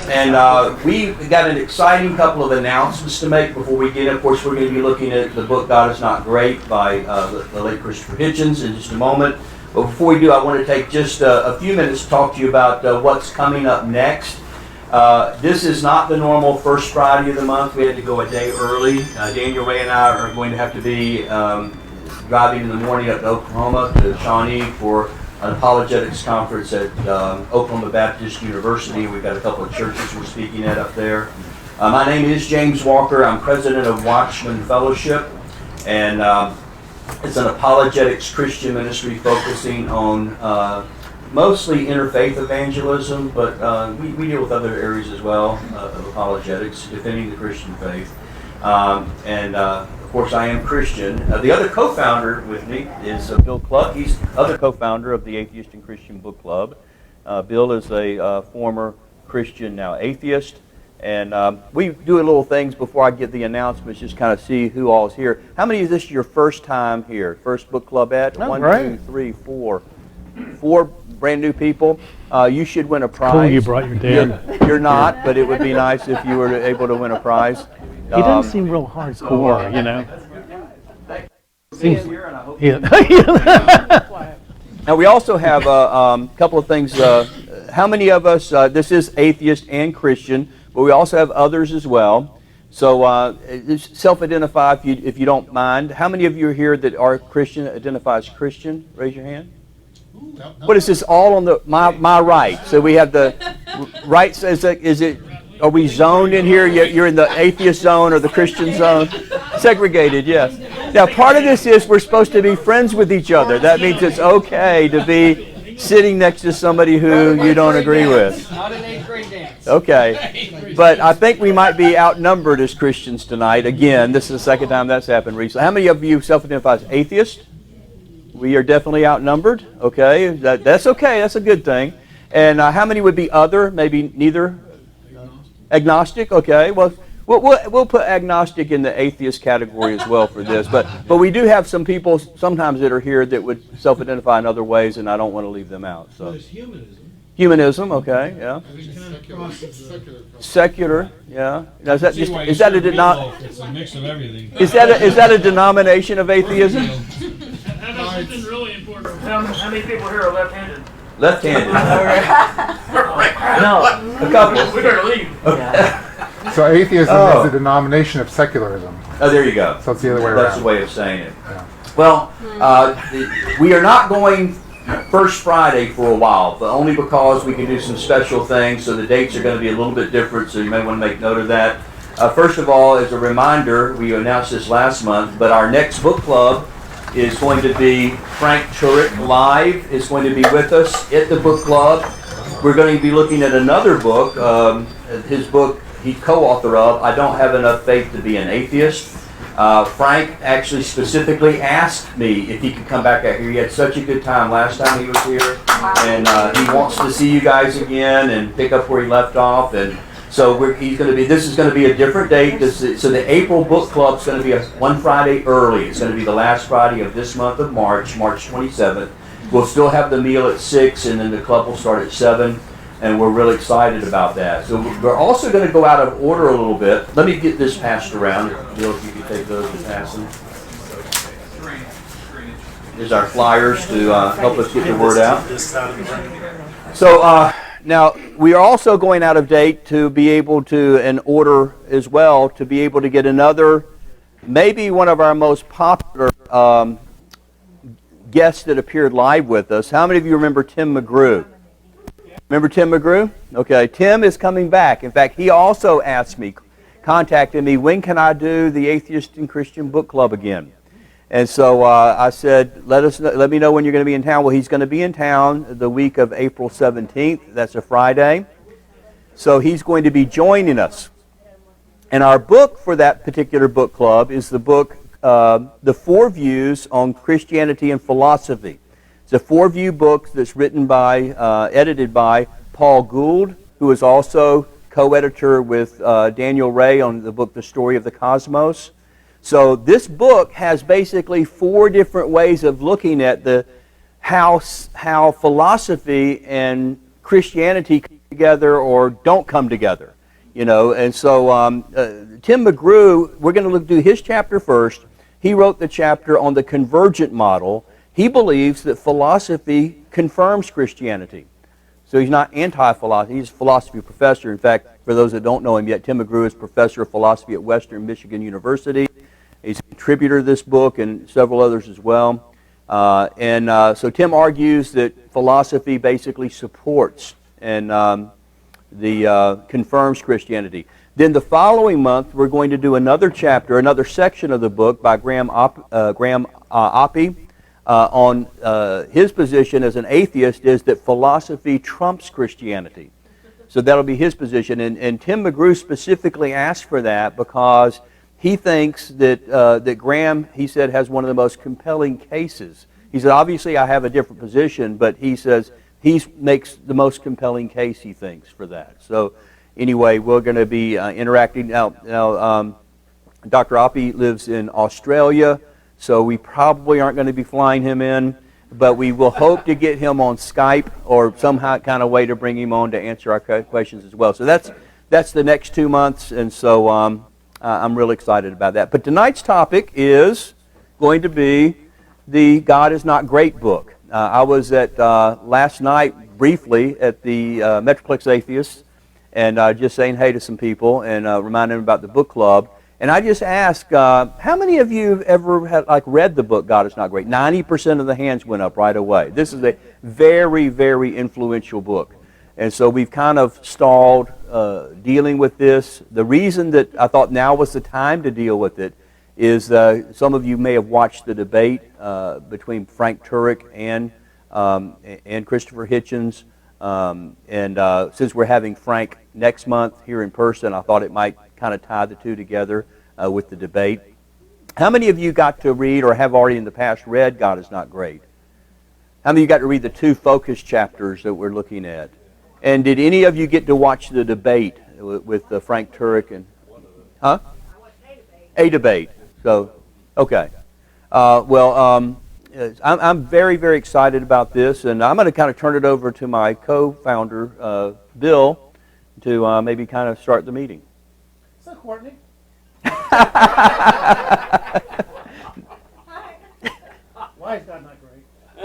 And we got an exciting couple of announcements to make before we get in. Of course, we're going to be looking at the book God Is Not Great by the late Christopher Hitchens in just a moment. But before we do, I want to take just a few minutes to talk to you about what's coming up next. This is not the normal first Friday of the month. We had to go a day early. Daniel Ray and I are going to have to be driving in the morning up to Oklahoma to Shawnee for an apologetics conference at Oklahoma Baptist University. We've got a couple of churches we're speaking at up there. My name is James Walker. I'm president of Watchman Fellowship, and it's an apologetics Christian ministry focusing on mostly interfaith evangelism, but we deal with other areas as well of apologetics, defending the Christian faith. Of course, I am Christian. The other co-founder with me is Bill Cluck. He's the other co-founder of the Atheist and Christian Book Club. Bill is a former Christian, now atheist. And we do a little things before I get the announcements, just kind of see who all is here. How many of this is your first time here? First book club at? Oh, 1, great. 2, 3, 4. 4 brand new people. You should win a prize. Cool, you brought your dad. You're not, but it would be nice if you were able to win a prize. He doesn't seem real hardcore, you know. Seems, yeah. Now we also have a couple of things. How many of us, this is atheist and Christian, but we also have others as well. So self-identify if you don't mind. How many of you are here that are Christian, identify as Christian? Raise your hand. What is this all on the my right? So we have the right. Is it? Are we zoned in here? You're in the atheist zone or the Christian zone? Segregated, yes. Now part of this is we're supposed to be friends with each other. That means it's okay to be sitting next to somebody who you don't agree with. Not an 8th grade dance. Okay, but I think we might be outnumbered as Christians tonight. Again, this is the second time that's happened recently. How many of you self-identify as atheist? We are definitely outnumbered. Okay, that's okay. That's a good thing. And how many would be other? Maybe neither. Agnostic. Okay. Well, we'll put agnostic in the atheist category as well for this. But we do have some people sometimes that are here that would self-identify in other ways, and I don't want to leave them out. So there's humanism. Humanism. Okay. Yeah. Secular. Yeah. Now, is that just is that a It's a mix of everything. is that a denomination of atheism? That's something really important. How many people here are left-handed? Left-handed. No. A couple. We better leave. So atheism is a denomination of secularism. Oh, there you go. So it's the other way That's around. the way of saying it. Yeah. Well, we are not going First Friday for a while, but only because we can do some special things, so the dates are going to be a little bit different, so you may want to make note of that. First of all, as a reminder, we announced this last month, but our next book club is going to be Frank Turek live is going to be with us at the book club. We're going to be looking at another book, his book he's co-author of, I Don't Have Enough Faith to Be an Atheist. Frank actually specifically asked me if he could come back out here. He had such a good time last time he was here, and he wants to see you guys again and pick up where he left off. And so this is going to be a different date. So the April book club is going to be one Friday early. It's going to be the last Friday of this month of March 27th. We'll still have the meal at 6, and then the club will start at 7, and we're really excited about that. So we're also going to go out of order a little bit. Let me get this passed around. Bill, if you could take those and pass them. Here's our flyers to help us get the word out. So now, we are also going out of date to be able to, in order as well, to be able to get another, maybe one of our most popular guests that appeared live with us. How many of you remember Tim McGrew? Remember Tim McGrew? Okay, Tim is coming back. In fact, he also contacted me, when can I do the Atheist and Christian Book Club again? And so I said, let me know when you're going to be in town. Well, he's going to be in town the week of April 17th. That's a Friday. So he's going to be joining us. And our book for that particular book club is the book, The Four Views on Christianity and Philosophy. It's a 4-view book that's written by, edited by Paul Gould, who is also co-editor with Daniel Ray on the book, The Story of the Cosmos. So this book has basically 4 different ways of looking at how philosophy and Christianity together or don't come together. And so Tim McGrew, we're going to do his chapter first. He wrote the chapter on the convergent model. He believes that philosophy confirms Christianity. So he's not anti-philosophy, he's a philosophy professor. In fact, for those that don't know him yet, Tim McGrew is professor of philosophy at Western Michigan University. He's a contributor to this book and several others as well. So Tim argues that philosophy basically supports and confirms Christianity. Then the following month, we're going to do another chapter, another section of the book by Graham Oppy on his position as an atheist is that philosophy trumps Christianity. So that'll be his position. And Tim McGrew specifically asked for that because he thinks that Graham, he said, has one of the most compelling cases. He said, obviously I have a different position, but he says he makes the most compelling case, he thinks, for that. So anyway, we're going to be interacting. Now Dr. Oppy lives in Australia, so we probably aren't going to be flying him in, but we will hope to get him on Skype or somehow kind of way to bring him on to answer our questions as well. So that's the next 2 months, and so I'm really excited about that. But tonight's topic is going to be the God is Not Great book. I was at last night briefly at the Metroplex Atheists and just saying hey to some people and reminding them about the book club. And I just asked, how many of you have ever read the book God is Not Great? 90% of the hands went up right away. This is a very, very influential book. And so we've kind of stalled dealing with this. The reason that I thought now was the time to deal with it is some of you may have watched the debate between Frank Turek and Christopher Hitchens. Since we're having Frank next month here in person, I thought it might kind of tie the two together with the debate. How many of you got to read or have already in the past read God is Not Great? How many of you got to read the 2 focus chapters that we're looking at? And did any of you get to watch the debate with Frank Turek and... Huh? A debate. So, okay. I'm very, very excited about this, and I'm going to kind of turn it over to my co-founder, Bill, to maybe kind of start the meeting. So, Courtney. Hi. Why is God not great?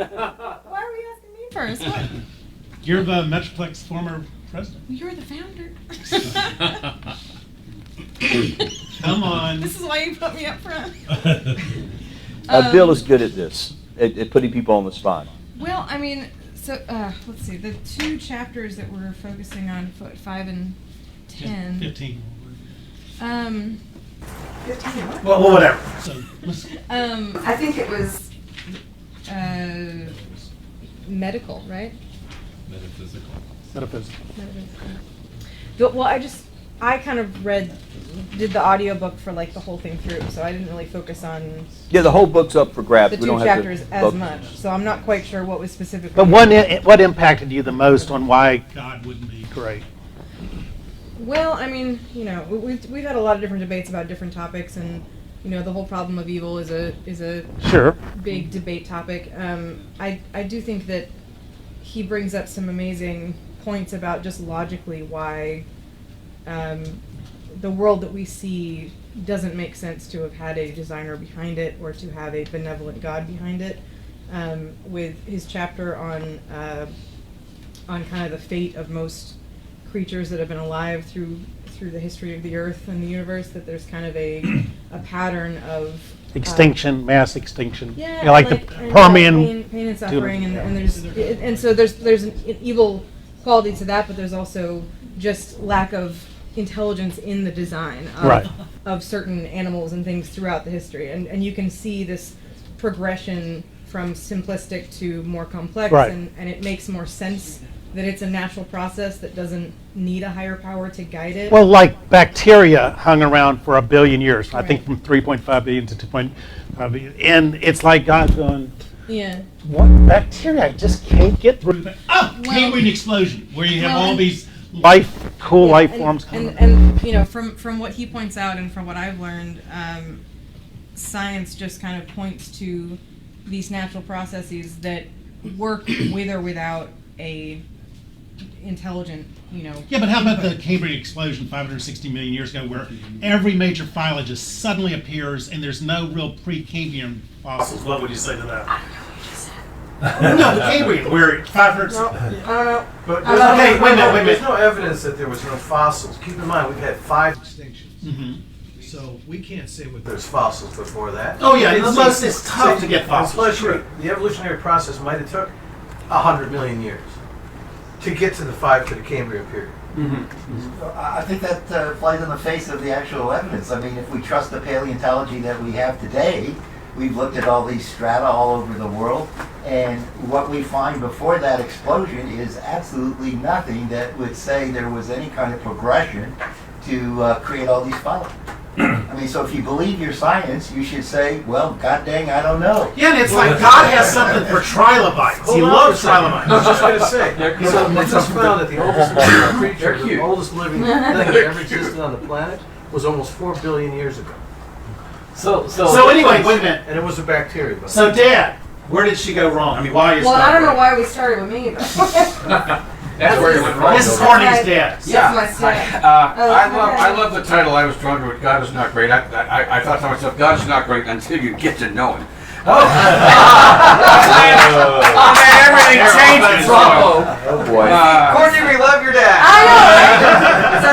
Why are we asking me first? What? You're the Metroplex former president. You're the founder. Come on. This is why you put me up front. Bill is good at this, at putting people on the spot. Well, I mean, so let's see. The 2 chapters that we're focusing on, 5 and 10. 15. 15. Well, whatever. So, I think it was medical, right? metaphysical. Well, I kind of did the audiobook for like the whole thing through, so I didn't really focus on Yeah, the whole book's up for grabs. the We 2 don't have to chapters as focus. much. So I'm not quite sure what was specifically. But what impacted you the most on why God wouldn't be great? Well, I mean, we've had a lot of different debates about different topics, and the whole problem of evil is a Sure. big debate topic. I do think that he brings up some amazing points about just logically why the world that we see doesn't make sense to have had a designer behind it or to have a benevolent God behind it. With his chapter on kind of the fate of most creatures that have been alive through the history of the earth and the universe, that there's kind of a pattern of Extinction, mass extinction. yeah, like the Permian. pain and suffering, and so there's an evil quality to that, but there's also just lack of intelligence in the design of certain animals and things throughout the history, and you can see this progression from simplistic to more complex, and it makes more sense that it's a natural process that doesn't need a higher power to guide it. Well, like bacteria hung around for 1 billion years. I think from 3.5 billion to 2.5 billion. And it's like God's going, Yeah. what bacteria? I just can't get through that. Cambrian Explosion, where you have all these Life and, forms coming. And from what he points out and from what I've learned, science just kind of points to these natural processes that work with or without a intelligent you know. Yeah, but how about the Cambrian Explosion 560 million years ago, where every major phyla just suddenly appears and there's no real pre-Cambrian fossils? What would you say to that? No, the Cambrian, where 500. No, I don't know. But Okay, wait a minute. There's no evidence that there was no fossils. Keep in mind, we've had 5 extinctions. Mm-hmm. So we can't say there's fossils before that. Oh yeah, it's tough to get fossils. Plus, the evolutionary process might have took 100 million years to get to the Cambrian period. I think that flies in the face of the actual evidence. I mean, if we trust the paleontology that we have today, we've looked at all these strata all over the world, and what we find before that explosion is absolutely nothing that would say there was any kind of progression to create all these phyla. I mean, so if you believe your science, you should say, well, god dang, I don't know. Yeah, and it's like God has something for trilobites. He loves trilobites. I was just going to say, so we just found that the oldest living creature, the oldest living thing that ever existed on the planet was almost 4 billion years ago. So anyway, wait a minute. And it was a bacteria. But So Dad, where did she go wrong? I mean, why is Well, that I don't know right? why we started with me, but That's where you went wrong. Mrs. Horning's dad. that's my step. I love the title. I was drawn to it. God is not great. I thought to myself, God is not great until you get to know Him. Oh man, everything changes. Oh boy. Courtney, we love your dad. I know. So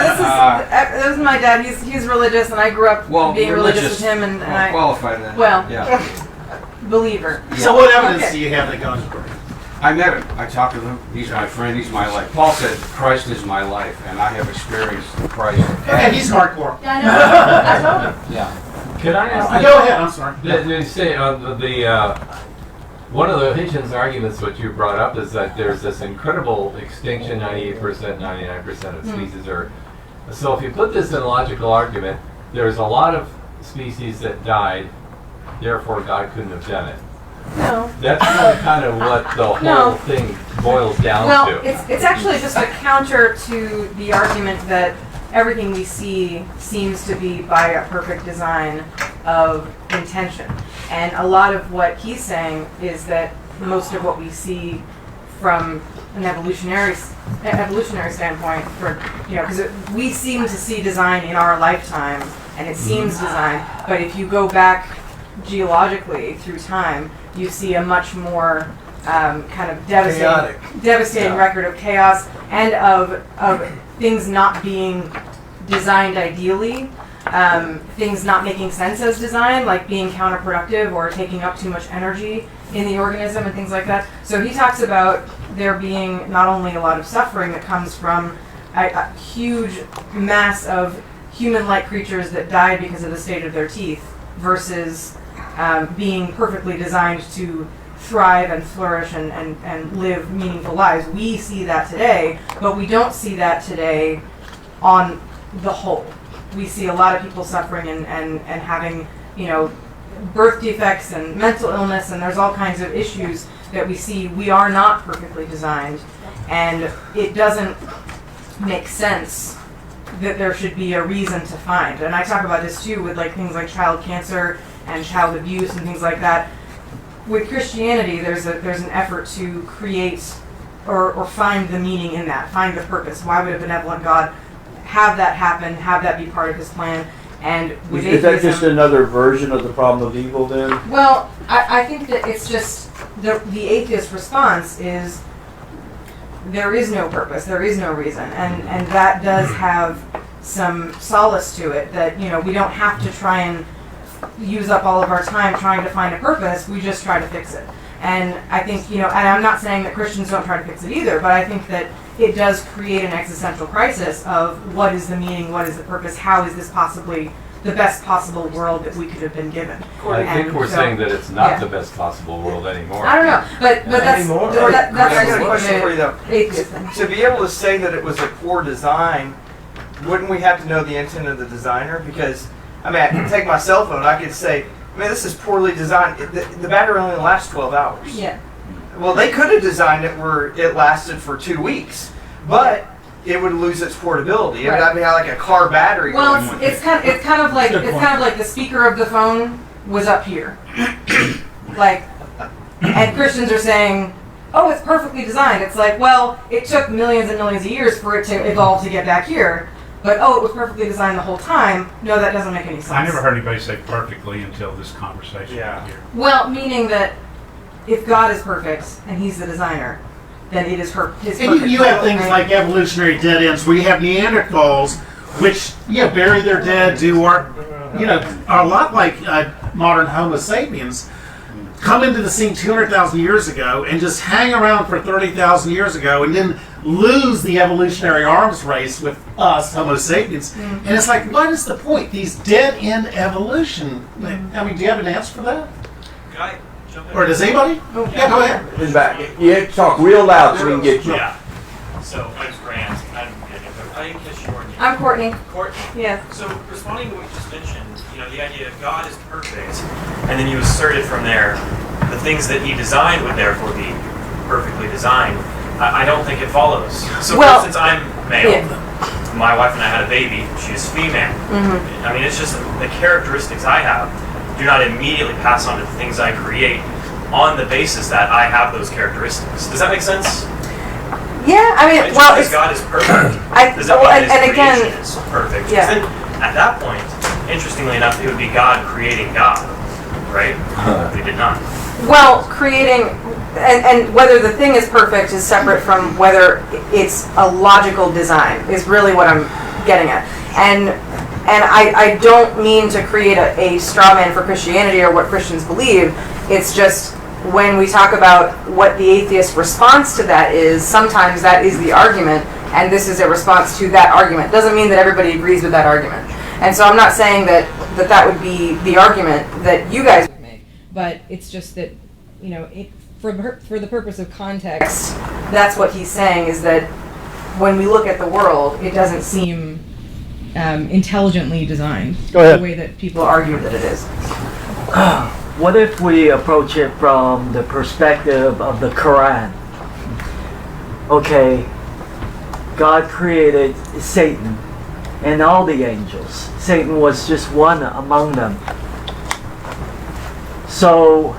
this is my dad. He's religious, and I grew up being religious with him, and I qualified then. believer. So what evidence do you have that God is great? I met him. I talked to him. He's my friend. He's my life. Paul said, Christ is my life, and I have experienced Christ. Okay, he's hardcore. Yeah, I know. I told him. Yeah. Can I ask? Go ahead. I'm sorry. They say one of the Hitchens arguments, what you brought up, is that there's this incredible extinction, 98%, 99% of species are. So if you put this in a logical argument, there's a lot of species that died, therefore God couldn't have done it. No. That's really kind of what the whole thing boils down to. It's actually just a counter to the argument that everything we see seems to be by a perfect design of intention. And a lot of what he's saying is that most of what we see from an evolutionary standpoint, because we seem to see design in our lifetime, and it seems designed, but if you go back geologically through time, you see a much more kind of devastating record of chaos and of things not being designed ideally, things not making sense as designed, like being counterproductive or taking up too much energy in the organism and things like that. So he talks about there being not only a lot of suffering that comes from a huge mass of human-like creatures that died because of the state of their teeth versus being perfectly designed to thrive and flourish and live meaningful lives. We see that today, but we don't see that today on the whole. We see a lot of people suffering and having, birth defects and mental illness, and there's all kinds of issues that we see. We are not perfectly designed, and it doesn't make sense that there should be a reason to find. And I talk about this too with things like child cancer and child abuse and things like that. With Christianity, there's an effort to create or find the meaning in that, find the purpose. Why would a benevolent God have that happen, have that be part of His plan? And with Is that atheism, just another version of the problem of evil then? well, I think that it's just the atheist response is there is no purpose, there is no reason, and that does have some solace to it, that we don't have to try and use up all of our time trying to find a purpose, we just try to fix it. And I think, and I'm not saying that Christians don't try to fix it either, but I think that it does create an existential crisis of what is the meaning, what is the purpose, how is this possibly the best possible world that we could have been given. I think we're saying that it's not the best possible world anymore. I don't know, but that's I got a question for you though. atheist thing. To be able to say that it was a poor design, wouldn't we have to know the intent of the designer? Because, I can take my cell phone, I could say, this is poorly designed. The battery only lasts 12 hours. Yeah. Well, they could have designed it where it lasted for 2 weeks, but it would lose its portability. It would have like a car battery. Well, it's kind of like the speaker of the phone was up here, and Christians are saying oh, it's perfectly designed. It's like, well, it took millions and millions of years for it to evolve to get back here. But, oh, it was perfectly designed the whole time. No, that doesn't make any sense. I never heard anybody say perfectly until this conversation right here. Well, meaning that if God is perfect and He's the designer, then it is his And perfect. you have will, things right? like evolutionary dead ends where you have Neanderthals, which bury their dead, do art, are a lot like modern Homo sapiens, come into the scene 200,000 years ago and just hang around for 30,000 years ago, and then lose the evolutionary arms race with us Homo sapiens. And it's like, what is the point? These dead end evolution. I mean, do you have an answer for that? Can I jump in? Or does anybody? Yeah, go ahead. In back. You have to talk real loud so we can get you. Yeah. So, my name's Grant. I'm Kish Jordan. I'm Courtney. Courtney. Yeah. So, responding to what you just mentioned, the idea of God is perfect, and then you asserted from there the things that He designed would therefore be perfectly designed. I don't think it follows. So, for instance, I'm male. Yeah. My wife and I had a baby. She is female. Mm-hmm. I mean, it's just the characteristics I have do not immediately pass on to the things I create on the basis that I have those characteristics. Does that make sense? Yeah, I mean, Right? well, Just because God is perfect. Does that well, mean His and again, creation is perfect? yeah. Because then, at that point, interestingly enough, it would be God creating God, right? They did not. well, creating and whether the thing is perfect is separate from whether it's a logical design is really what I'm getting at. And I don't mean to create a straw man for Christianity or what Christians believe. It's just when we talk about what the atheist response to that is, sometimes that is the argument, and this is a response to that argument. Doesn't mean that everybody agrees with that argument. And so I'm not saying that would be the argument that you guys would make, but it's just that, for the purpose of context, that's what he's saying, is that when we look at the world, it doesn't seem intelligently designed. Go ahead. The way that people argue that it is. What if we approach it from the perspective of the Quran? Okay, God created Satan and all the angels. Satan was just one among them. So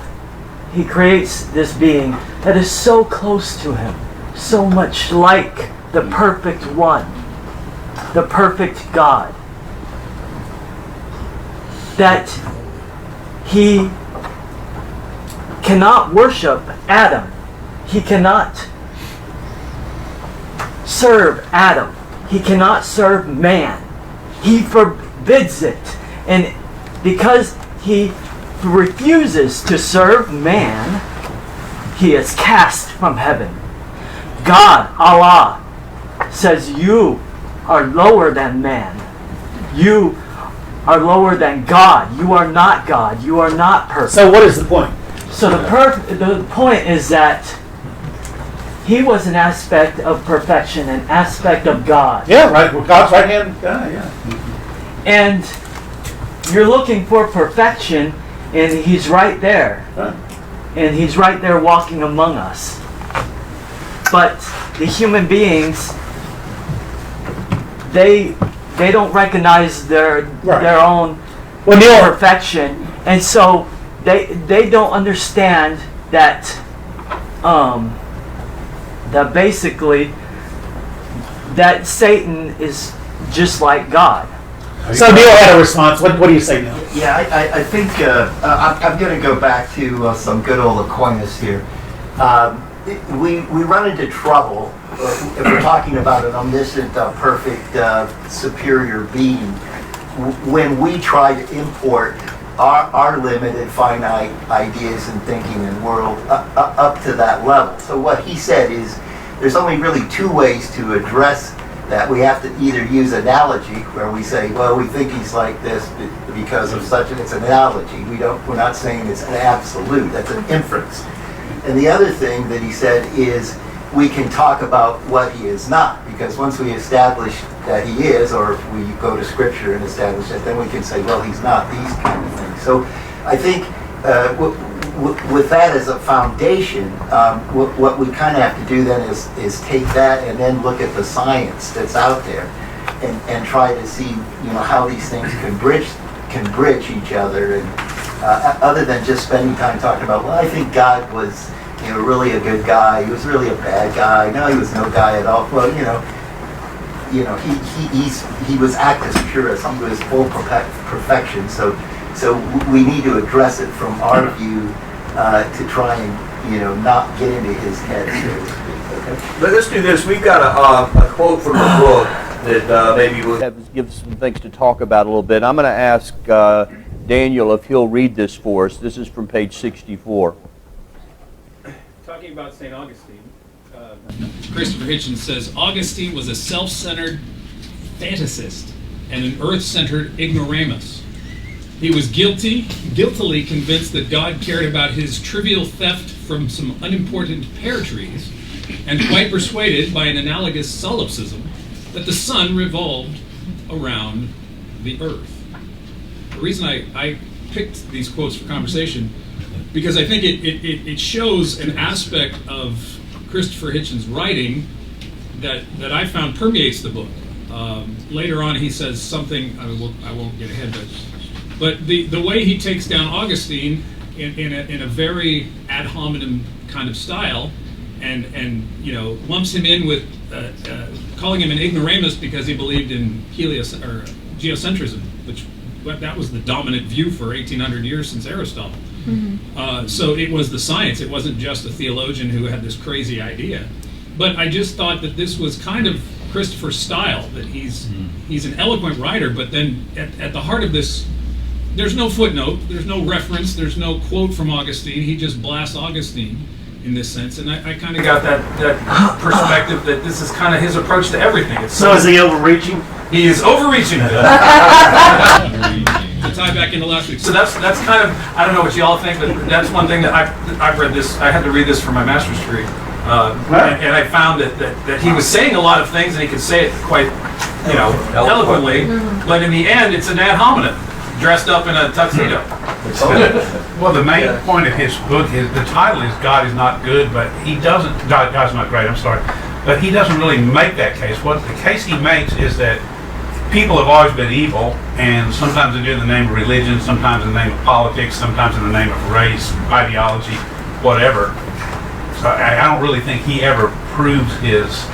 He creates this being that is so close to Him, so much like the perfect one, the perfect God, that He cannot worship Adam. He cannot serve Adam. He cannot serve man. He forbids it. And because He refuses to serve man, He is cast from heaven. God, Allah, says you are lower than man. You are lower than God. You are not God. You are not perfect. So what is the point? So the point is that He was an aspect of perfection, an aspect of God. Yeah, right. Well, God's right hand guy, yeah. And you're looking for perfection, and He's right there. Right. And He's right there walking among us. But the human beings, they don't recognize their own perfection, and so they don't understand that that basically that Satan is just like God. So Neil had a response. What do you say, Neil? Yeah, I think I'm going to go back to some good old Aquinas here. We run into trouble if we're talking about an omniscient, perfect, superior being when we try to import our limited, finite ideas and thinking and world up to that level. So what he said is there's only really two ways to address that. We have to either use analogy, where we say, well, we think he's like this because of such, and it's an analogy. We're not saying it's an absolute. That's an inference. And the other thing that he said is we can talk about what he is not, because once we establish that he is, or if we go to Scripture and establish that, then we can say, well, he's not, these kind of things. So I think with that as a foundation, what we kind of have to do then is take that and then look at the science that's out there and try to see how these things can bridge each other, and other than just spending time talking about, well, I think God was really a good guy. He was really a bad guy. No, he was no guy at all. Well, he was actus purus, to his full perfection. So we need to address it from our view to try and not get into his head, so to speak. Okay. But let's do this. We've got a quote from the book that maybe we'll give some things to talk about a little bit. I'm going to ask Daniel if he'll read this for us. This is from page 64. Talking about St. Augustine, Christopher Hitchens says, Augustine was a self-centered fantasist and an earth-centered ignoramus. He was guiltily convinced that God cared about his trivial theft from some unimportant pear trees, and quite persuaded by an analogous solipsism that the sun revolved around the earth. The reason I picked these quotes for conversation, because I think it shows an aspect of Christopher Hitchens' writing that I found permeates the book. Later on he says something, I won't get ahead, but the way he takes down Augustine in a very ad hominem kind of style, and lumps him in with calling him an ignoramus because he believed in geocentrism, which that was the dominant view for 1800 years since Aristotle. Mm-hmm. So it was the science. It wasn't just a theologian who had this crazy idea. But I just thought that this was kind of Christopher's style, that he's an eloquent writer, but then at the heart of this, there's no footnote, there's no reference, there's no quote from Augustine. He just blasts Augustine in this sense, and I kind of got that perspective that this is kind of his approach to everything. So is he overreaching? He is overreaching. To tie back into last week. So that's kind of, I don't know what you all think, but that's one thing that I've read this. I had to read this for my master's degree, and I found that he was saying a lot of things, and he could say it quite, eloquently. But in the end, it's an ad hominem dressed up in a tuxedo. Well, the main point of his book is, the title is God is not good, but he doesn't, God's not great, I'm sorry, but he doesn't really make that case. What the case he makes is that people have always been evil, and sometimes they do it in the name of religion, sometimes in the name of politics, sometimes in the name of race, ideology, whatever. So I don't really think he ever proves his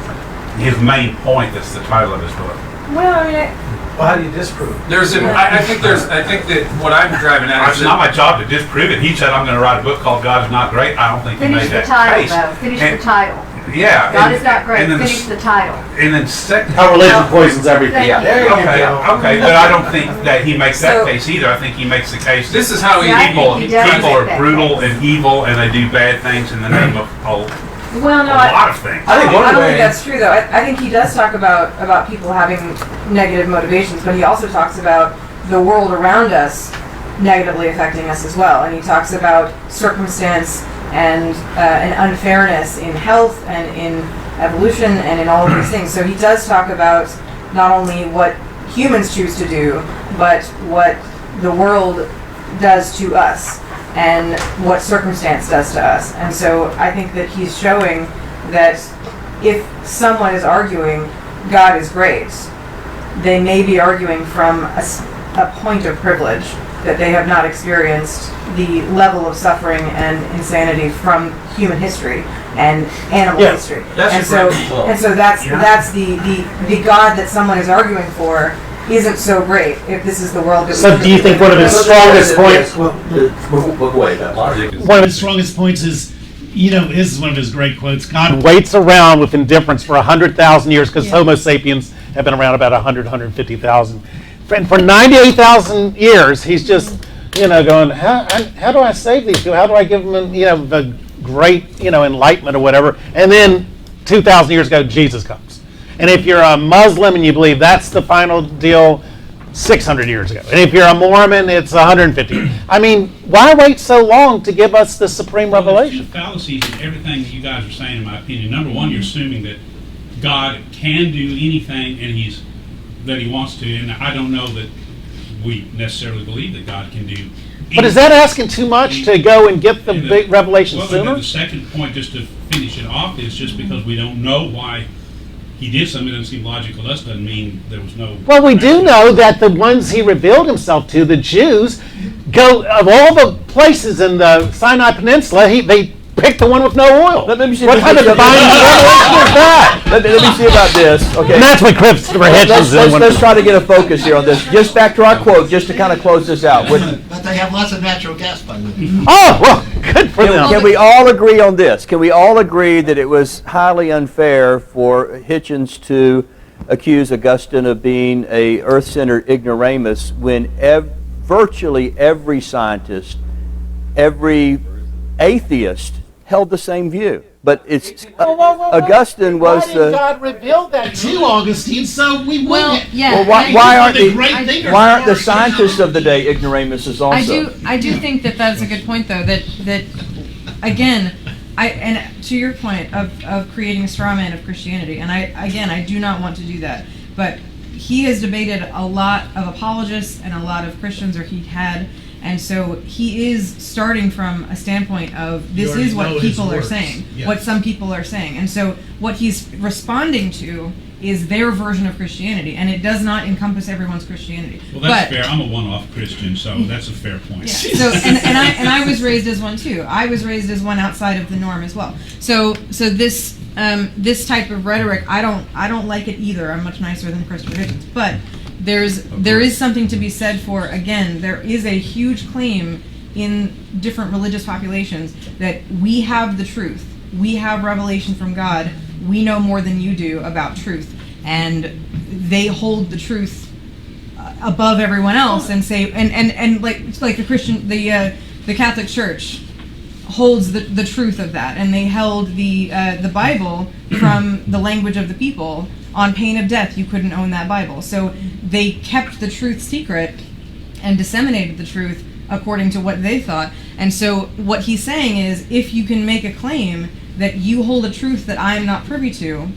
main point that's the title of his book. Well, I mean, well, how do you disprove it? I think that what I'm driving at is it's not my job to disprove it. He said I'm going to write a book called God is Not Great. I don't think he made that case. Finish the title. Yeah. God is not great. Finish the title. And then second, how religion poisons everything. Yeah. Okay, but I don't think that he makes that case either. I think he makes the case. This is how people are brutal and evil, and they do bad things in the name of a lot of things. I don't think that's true, though. I think he does talk about people having negative motivations, but he also talks about the world around us negatively affecting us as well. And he talks about circumstance and unfairness in health and in evolution and in all of these things. So he does talk about not only what humans choose to do, but what the world does to us and what circumstance does to us. And so I think that he's showing that if someone is arguing God is great, they may be arguing from a point of privilege, that they have not experienced the level of suffering and insanity from human history and animal history. And so that's the God that someone is arguing for isn't so great if this is the world that So do you think one of his strongest points One of his strongest points is, this is one of his great quotes, God waits around with indifference for 100,000 years, because Homo sapiens have been around about 150,000. And for 98,000 years, he's just, going, how do I save these people? How do I give them, the great, enlightenment or whatever? And then 2,000 years ago, Jesus comes. And if you're a Muslim and you believe that's the final deal, 600 years ago. And if you're a Mormon, it's 150. I mean, why wait so long to give us the supreme revelation? There's two fallacies in everything that you guys are saying, in my opinion. Number one, you're assuming that God can do anything that he wants to, and I don't know that we necessarily believe that God can do anything. But is that asking too much to go and get the big revelation sooner? The second point, just to finish it off, is just because we don't know why he did something that doesn't seem logical to us doesn't mean there was no... Well, we do know that the ones he revealed himself to, the Jews, go, of all the places in the Sinai Peninsula, they picked the one with no oil. Let me see. What kind of divine revelation is that? Let me see about this. Okay. And that's what Christopher Hitchens Let's try to get a focus here on this. Just back to our quote, just to kind of close this out. But they have lots of natural gas by the way. Oh, well, good for them. Can we all agree on this? Can we all agree that it was highly unfair for Hitchens to accuse Augustine of being a earth-centered ignoramus when virtually every scientist, every atheist held the same view? But it's Augustine was Why did God reveal that to Augustine so we wouldn't? why aren't the scientists of the day ignoramuses also? I do think that that's a good point, though. That again, and to your point of creating a straw man of Christianity, and I do not want to do that. But he has debated a lot of apologists and a lot of Christians, or he had. And so he is starting from a standpoint of this is what people are saying, what some people are saying. And so what he's responding to is their version of Christianity, and it does not encompass everyone's Christianity. Well, that's fair. I'm a one-off Christian, so that's a fair point. Yeah. So and I was raised as one too. I was raised as one outside of the norm as well. So this type of rhetoric, I don't like it either. I'm much nicer than Christopher Hitchens, but there is something to be said for, again, there is a huge claim in different religious populations that we have the truth. We have revelation from God. We know more than you do about truth. And they hold the truth above everyone else and say, and like the Christian, the Catholic Church holds the truth of that. And they held the Bible from the language of the people. On pain of death, you couldn't own that Bible. So they kept the truth secret and disseminated the truth according to what they thought. And so what he's saying is, if you can make a claim that you hold a truth that I am not privy to,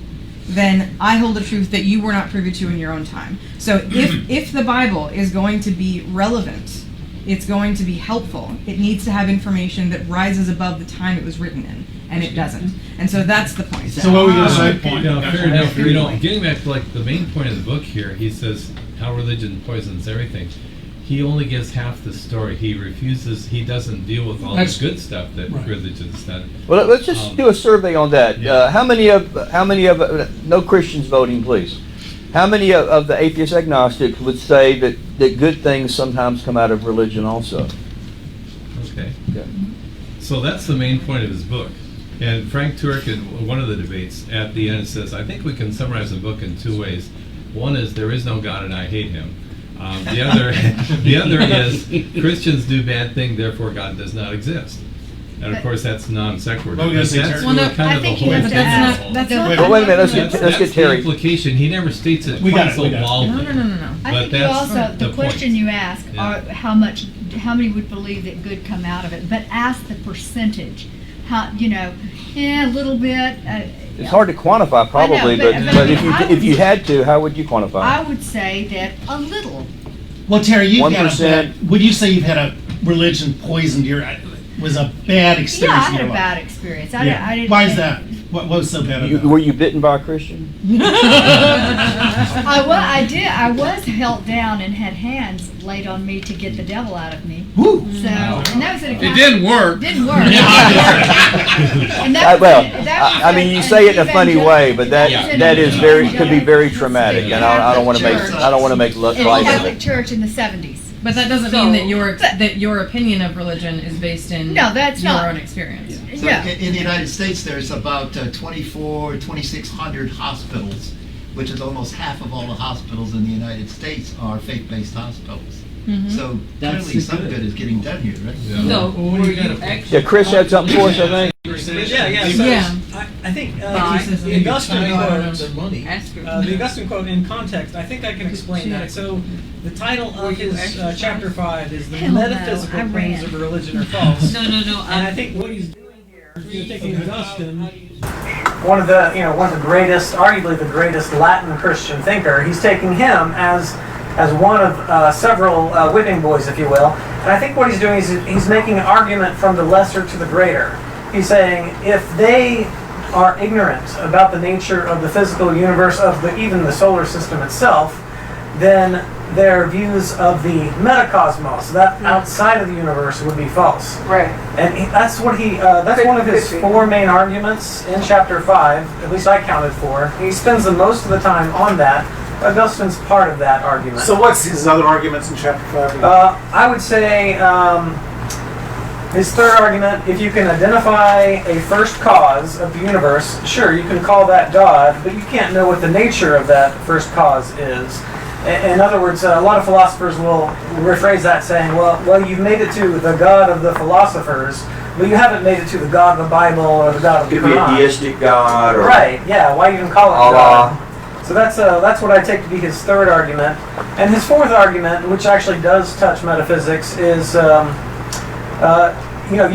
then I hold a truth that you were not privy to in your own time. So if the Bible is going to be relevant, it's going to be helpful, it needs to have information that rises above the time it was written in. And it doesn't. And so that's the point. So what were you going to say? Fair enough. Getting back to like the main point of the book here, he says how religion poisons everything. He only gives half the story. He refuses. He doesn't deal with all the good stuff that religion's done. Well, let's just do a survey on that. How many of no Christians voting, please? How many of the atheist agnostics would say that good things sometimes come out of religion also? Okay. So that's the main point of his book. And Frank Turek, in one of the debates at the end, says, I think we can summarize the book in two ways. One is there is no God and I hate him. The other is Christians do bad things, therefore God does not exist. And of course that's non sequitur. That's kind of the whole Well, wait a minute. Let's get Terry. The implication. He never states it quite so baldly. No. I think you also, the question you ask, are how many would believe that good come out of it, but ask the percentage. How, a little bit. It's hard to quantify, probably, but if you had to, how would you quantify? I would say that a little. Well, Terry, you've 1%. Would you say you've had a religion poisoned was a bad experience? Yeah, I had a bad experience. I didn't. Why is that? What was so bad about it? Were you bitten by a Christian? I did. I was held down and had hands laid on me to get the devil out of me. Woo. So, and that was at a It didn't work. Didn't work. And I mean, you say it in a funny way, but that is could be very traumatic, and I don't want to make in light the of Catholic it. Church in the 70s. But that doesn't mean that your opinion of religion is based in your own experience. So in the United States, there's about 2,600 hospitals, which is almost half of all the hospitals in the United States are faith-based hospitals. Mm-hmm. So clearly some good is getting done here, right? Yeah, Chris had something for us, I think. I think the Augustine quote, the Augustine quote in context, I think I can explain that. So the title of his chapter 5 is The Metaphysical Claims of Religion Are False. No. And I think what he's doing here, you're taking Augustine, one of the greatest, arguably the greatest Latin Christian thinker, he's taking him as one of several whipping boys, if you will. And I think what he's doing is he's making an argument from the lesser to the greater. He's saying if they are ignorant about the nature of the physical universe, of even the solar system itself, then their views of the metacosmos, that outside of the universe, would be false. Right. And that's what that's one of his four main arguments in chapter 5, at least I counted 4. He spends the most of the time on that. Augustine's part of that argument. So what's his other arguments in chapter 5? I would say his third argument, if you can identify a first cause of the universe, sure, you can call that God, but you can't know what the nature of that first cause is. In other words, a lot of philosophers will rephrase that saying, well, you've made it to the God of the philosophers, but you haven't made it to the God of the Bible or the God of the Quran. Could be a deistic God. Or right, yeah, why even call it Allah. God? So that's what I take to be his third argument. And his fourth argument, which actually does touch metaphysics, is you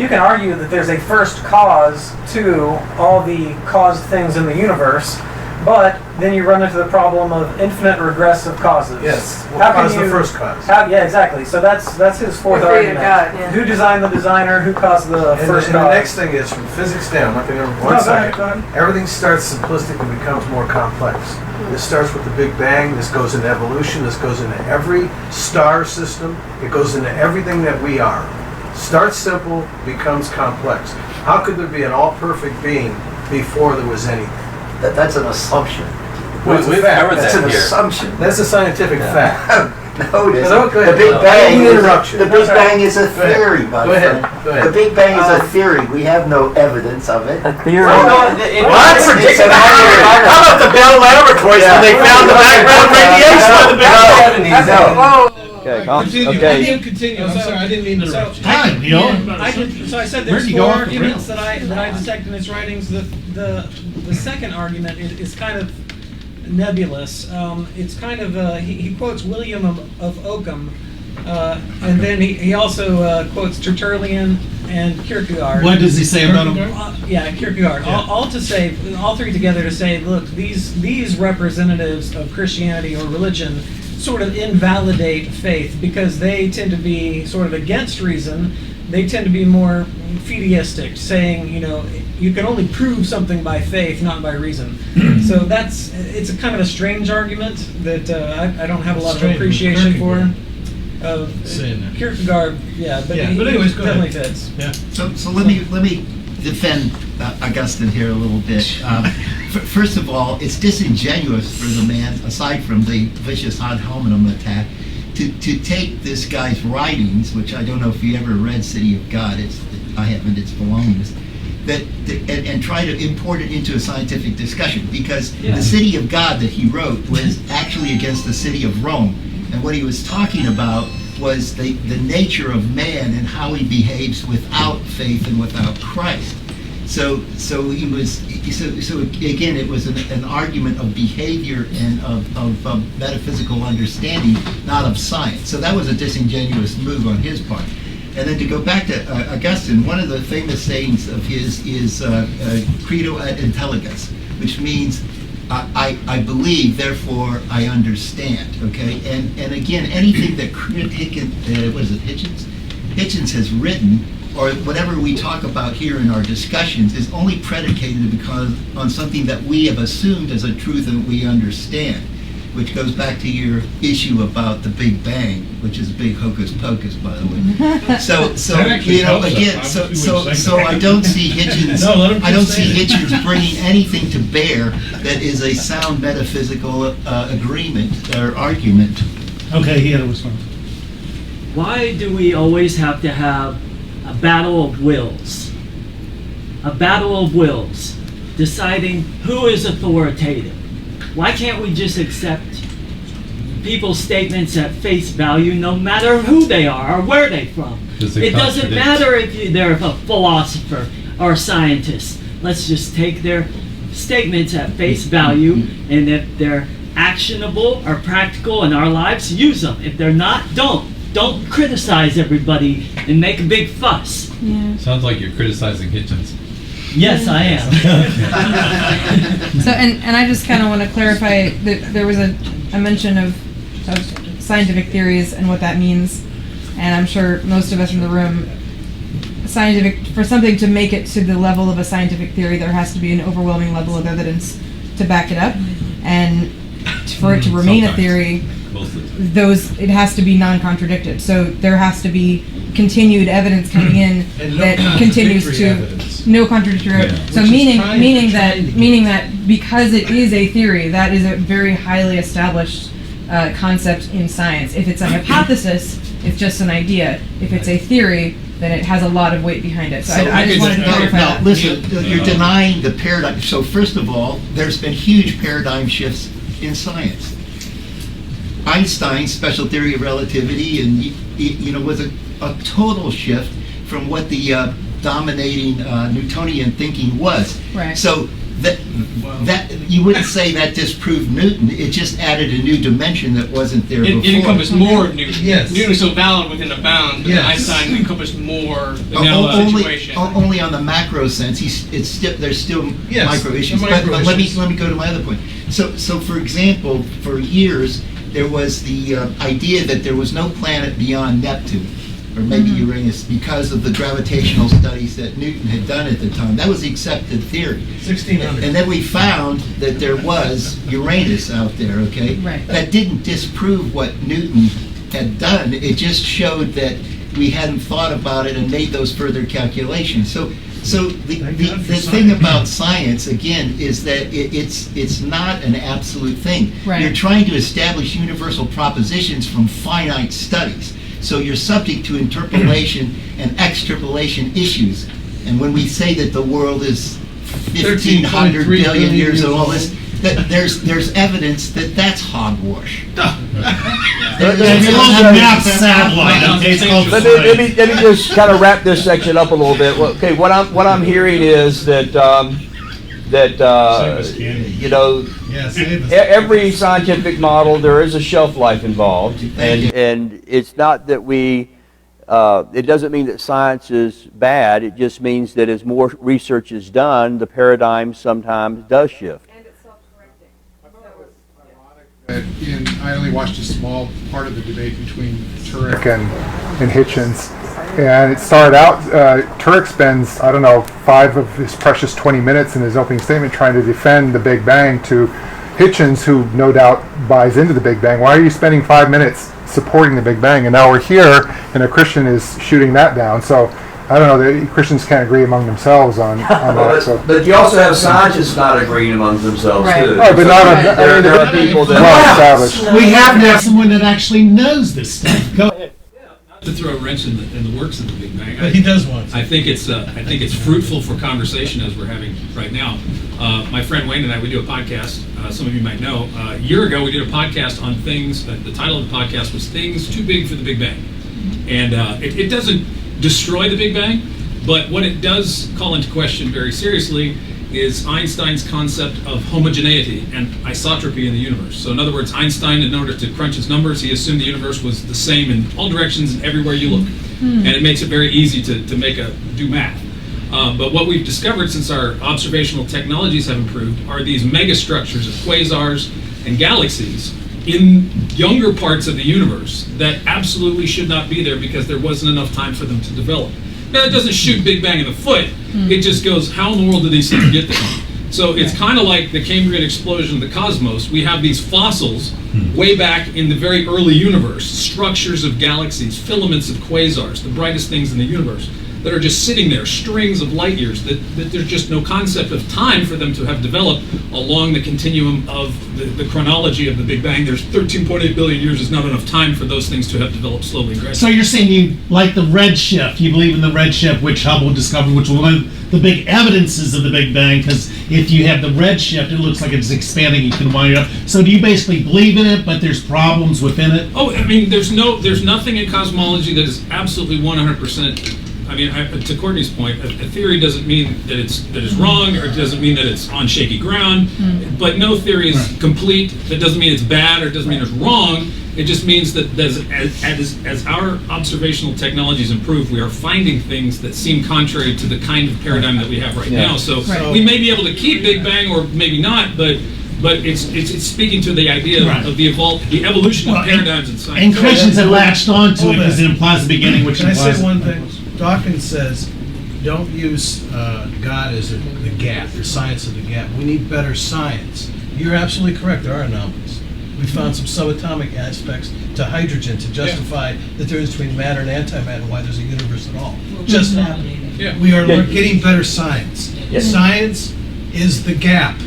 can argue that there's a first cause to all the caused things in the universe, but then you run into the problem of infinite regressive causes. Yes. How can Cause the first cause? Yeah, exactly. So that's his fourth Who created argument. God, yeah. Who designed the designer? Who caused the first And the cause? next thing is, from physics down, one Go second. ahead. Everything starts simplistic and becomes more complex. This starts with the Big Bang, this goes into evolution, this goes into every star system, it goes into everything that we are. Starts simple, becomes complex. How could there be an all-perfect being before there was anything? That's an assumption. That's We've a fact. covered That's that an here. assumption. That's a scientific fact. No, it isn't. No, go ahead. The Big No. Bang. I didn't interrupt you. The Big Go Bang is a Go ahead. theory, my Go ahead. friend. Go ahead. The Big Bang is a theory. We have no evidence of it. A theory. What? It's How about the Bell Laboratories when they found the background radiation of the Big Bang? Okay, Continue. I'm sorry, I didn't mean to interrupt you. Hi, Neil. I said Where'd there's you go four off the arguments rails? that I detect in his writings. The second argument is kind of nebulous. It's kind of he quotes William of Ockham, and then he also quotes Tertullian and Kierkegaard. What does he say about him? Kierkegaard. Yeah. All to say, all three together to say, look, these representatives of Christianity or religion sort of invalidate faith because they tend to be sort of against reason. They tend to be more fideistic, saying, you can only prove something by faith, not by reason. So it's a kind of a strange argument that I don't have a lot of appreciation for. Kierkegaard, but anyways, go definitely ahead. fits. Yeah. So let me defend Augustine here a little bit. First of all, it's disingenuous for the man, aside from the vicious ad hominem attack, to take this guy's writings, which I don't know if you ever read City of God. I haven't. It's voluminous. And try to import it into a scientific discussion, because the City of God that he wrote was actually against the City of Rome, and what he was talking about was the nature of man and how he behaves without faith and without Christ. So again, it was an argument of behavior and of metaphysical understanding, not of science. So that was a disingenuous move on his part. And then to go back to Augustine, one of the famous sayings of his is credo ad intelligens, which means I believe, therefore I understand. Okay, and again, anything that Hitchens has written, or whatever we talk about here in our discussions, is only predicated on something that we have assumed as a truth that we understand, which goes back to your issue about the Big Bang, which is a big hocus pocus, by the way. So again, so I don't see Hitchens. I don't see Hitchens bringing anything to bear that is a sound metaphysical agreement or argument. Okay, he had a response. Why do we always have to have a battle of wills? A battle of wills, deciding who is authoritative. Why can't we just accept people's statements at face value, no matter who they are or where they're from? It doesn't matter if they're a philosopher or a scientist. Let's just take their statements at face value, and if they're actionable or practical in our lives, use them. If they're not, don't. Don't criticize everybody and make a big fuss. Yeah. Sounds like you're criticizing Hitchens. Yes, I am. So, and I just kind of want to clarify that there was a mention of scientific theories and what that means, and I'm sure most of us in the room, for something to make it to the level of a scientific theory, there has to be an overwhelming level of evidence to back it up, and for it to remain a theory, it has to be non-contradicted. So there has to be continued evidence coming in And no that continues contradictory to evidence. no contradictory. Yeah. So Which is meaning trying to meaning that because it is a theory, that is a very highly established concept in science. If it's a hypothesis, it's just an idea. If it's a theory, then it has a lot of weight behind it. So I just wanted to clarify Now, that. listen, you're denying the paradigm. So first of all, there's been huge paradigm shifts in science. Einstein's special theory of relativity, and was a total shift from what the dominating Newtonian thinking was. Right. So that you wouldn't say that disproved Newton. It just added a new dimension that wasn't there before. It encompassed more of Newton. Yes. Newton was so valid within a bound, but Yes. Einstein encompassed more the now situation. Only on the macro sense. There's still Yes, micro issues. the But, micro let issues. me go to my other point. So for example, for years there was the idea that there was no planet beyond Neptune, or maybe Uranus, because of the gravitational studies that Newton had done at the time. That was the accepted theory. 1600. And then we found that there was Uranus out there, okay? Right. That didn't disprove what Newton had done. It just showed that we hadn't thought about it and made those further calculations. So the thing about science, again, is that it's not an absolute thing. Right. You're trying to establish universal propositions from finite studies. So you're subject to interpolation and extrapolation issues. And when we say that the world is 1,500 billion years old, all this, that there's evidence that that's hogwash. Let me just kind of wrap this section up a little bit. Well, okay, what I'm hearing is that every scientific model, there is a shelf life involved, and it's not that it doesn't mean that science is bad. It just means that as more research is done, the paradigm sometimes does shift. I only watched a small part of the debate between Turek and Hitchens, and it started out, Turek spends, 5 of his precious 20 minutes in his opening statement trying to defend the Big Bang to Hitchens, who no doubt buys into the Big Bang. Why are you spending 5 minutes supporting the Big Bang? And now we're here, and a Christian is shooting that down. So I don't know, the Christians can't agree among themselves on that. So. But you also have scientists not agreeing among themselves, too. Right, but not there are people that well established. We have to have someone that actually knows this stuff. Go ahead. Not to throw a wrench in the works of the Big Bang. He does want to. I think it's fruitful for conversation as we're having right now. My friend Wayne and I, we do a podcast. Some of you might know. A year ago, we did a podcast on things. The title of the podcast was "Things Too Big for the Big Bang," and it doesn't destroy the Big Bang, but what it does call into question very seriously is Einstein's concept of homogeneity and isotropy in the universe. So in other words, Einstein, in order to crunch his numbers, he assumed the universe was the same in all directions and everywhere you look. And it makes it very easy to do math. But what we've discovered since our observational technologies have improved are these megastructures of quasars and galaxies in younger parts of the universe that absolutely should not be there because there wasn't enough time for them to develop. Now, it doesn't shoot Big Bang in the foot. It just goes, how in the world did these things get there? So it's kind of like the Cambrian Explosion of the cosmos. We have these fossils way back in the very early universe, structures of galaxies, filaments of quasars, the brightest things in the universe, that are just sitting there, strings of light years, that there's just no concept of time for them to have developed along the continuum of the chronology of the Big Bang. There's 13.8 billion years is not enough time for those things to have developed slowly and gradually. So you're saying you like the redshift, you believe in the redshift, which Hubble discovered, which was one of the big evidences of the Big Bang, because if you have the redshift, it looks like it's expanding, you can wind it up. So do you basically believe in it, but there's problems within it? Oh, I mean, there's nothing in cosmology that is absolutely 100%. I mean, to Courtney's point, a theory doesn't mean that it's wrong, or it doesn't mean that it's on shaky ground. But no theory is complete. That doesn't mean it's bad, or it doesn't mean it's wrong. It just means that as our observational technologies improve, we are finding things that seem contrary to the kind of paradigm that we have right now. So we may be able to keep Big Bang, or maybe not, but it's speaking to the idea of the evolution of paradigms in science. And Christians have latched onto it because it implies the beginning, which Can I implies... say one thing? Dawkins says, don't use God as the gap, the science of the gap. We need better science. You're absolutely correct. There are anomalies. we found some subatomic aspects to hydrogen to justify the difference between matter and antimatter and why there's a universe at all. Just happening. Yeah. We are getting better science. Yes. Science is the gap.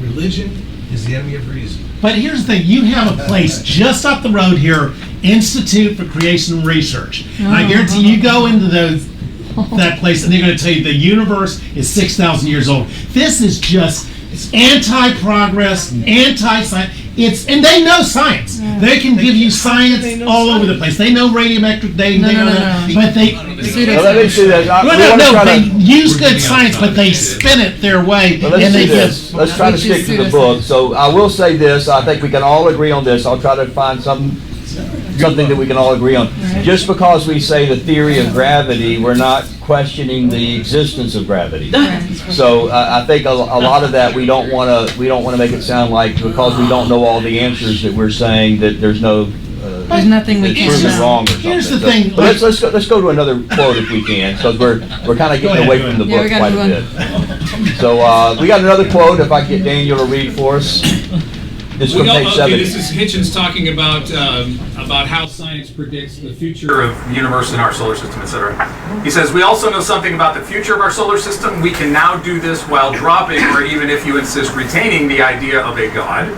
Religion is the enemy of reason. But here's the thing, you have a place just up the road here, Institute for Creation Research. And I guarantee you go into that place and they're going to tell you the universe is 6,000 years old. This is just anti-progress, anti-science. And they know science. They can give you science all over the place. They know radiometric, they know that. But they use good science, but they spin it their way. Well, and let's try to stick to the book. So I will say this, I think we can all agree on this. I'll try to find something that we can all agree on. Just because we say the theory of gravity, we're not questioning the existence of gravity. So I think a lot of that we don't want to make it sound like because we don't know all the answers that we're saying that there's no there's nothing we can proven wrong or something. Here's the thing. But let's go to another quote if we can, because we're kind of getting away from the book quite a bit. So we got another quote. If I get Daniel to read for us. This is from page 70. This is Hitchens talking about how science predicts the future of the universe in our solar system, etc. He says, we also know something about the future of our solar system. We can now do this while dropping, or even if you insist, retaining the idea of a God.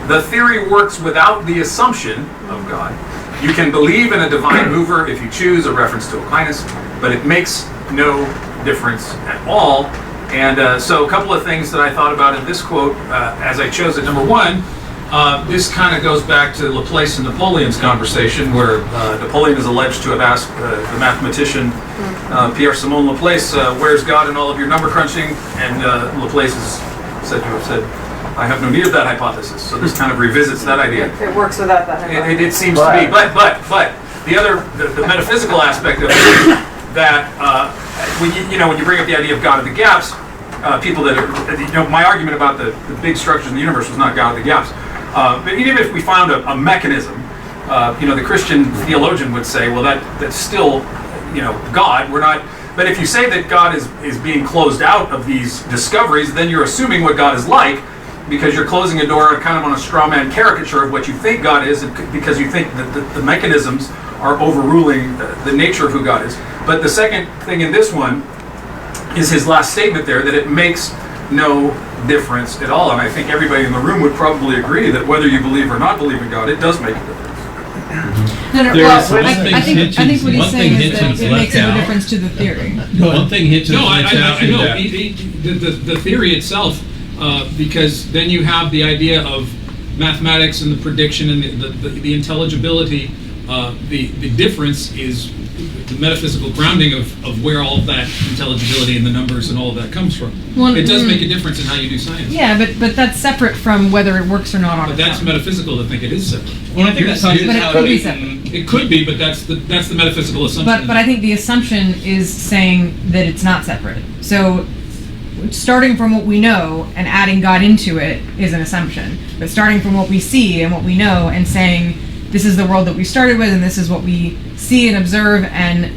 The theory works without the assumption of God. You can believe in a divine mover if you choose, a reference to Aquinas, but it makes no difference at all. And so a couple of things that I thought about in this quote as I chose it. Number one, this kind of goes back to Laplace and Napoleon's conversation, where Napoleon is alleged to have asked the mathematician Pierre-Simon Laplace, where's God in all of your number crunching? And Laplace is said to have said, I have no need of that hypothesis. So this kind of revisits that idea. It works without that hypothesis. It seems to be. But the metaphysical aspect of it, that when you bring up the idea of God of the gaps, people that are, my argument about the big structures in the universe was not God of the gaps. But even if we found a mechanism, the Christian theologian would say, well, that's still, God. We're not. But if you say that God is being closed out of these discoveries, then you're assuming what God is like, because you're closing a door kind of on a straw man caricature of what you think God is, because you think that the mechanisms are overruling the nature of who God is. But the second thing in this one is his last statement there, that it makes no difference at all. And I think everybody in the room would probably agree that whether you believe or not believe in God, it does make a difference. I think what he's saying is that it makes no difference to the theory. One thing Hitchens the theory itself, because then you have the idea of mathematics and the prediction and the intelligibility. The difference is the metaphysical grounding of where all of that intelligibility and the numbers and all of that comes from. Well, it does make a difference in how you do science. Yeah, but that's separate from whether it works or not on But its that's own. metaphysical to think it is separate. Well, I think that's how But it could be separate. It could be, but that's the metaphysical assumption. But I think the assumption is saying that it's not separate. So starting from what we know and adding God into it is an assumption. But starting from what we see and what we know and saying this is the world that we started with and this is what we see and observe, and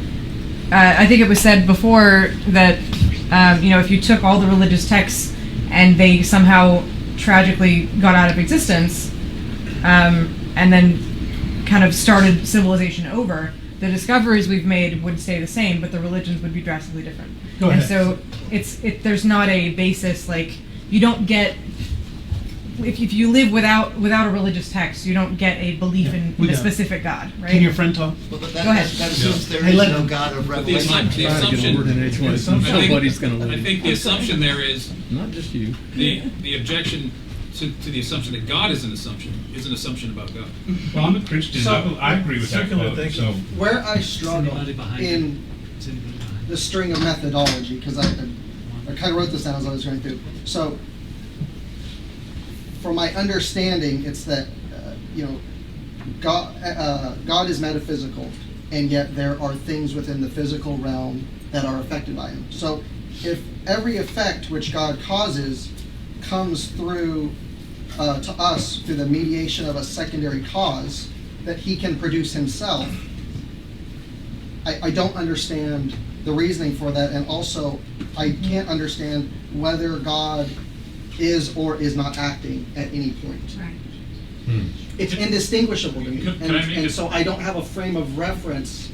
I think it was said before that if you took all the religious texts and they somehow tragically got out of existence and then kind of started civilization over, the discoveries we've made would stay the same, but the religions would be drastically different. Go ahead. And so there's not a basis, like you don't get, if you live without a religious text, you don't get a belief in a specific God, right? Can your friend talk? Well, but Go ahead. That assumes there is no God of revelation. I think the assumption there is not just you. The objection to the assumption that God is an assumption about God. Well, I'm a Christian. So, I agree with that quote. So where I struggle in the string of methodology, because I kind of wrote this down as I was going through. So, from my understanding, it's that God is metaphysical, and yet there are things within the physical realm that are affected by him. So, if every effect which God causes comes through to us through the mediation of a secondary cause that he can produce himself, I don't understand the reasoning for that, and also I can't understand whether God is or is not acting at any point. Right. It's indistinguishable to me, and so I don't have a frame of reference.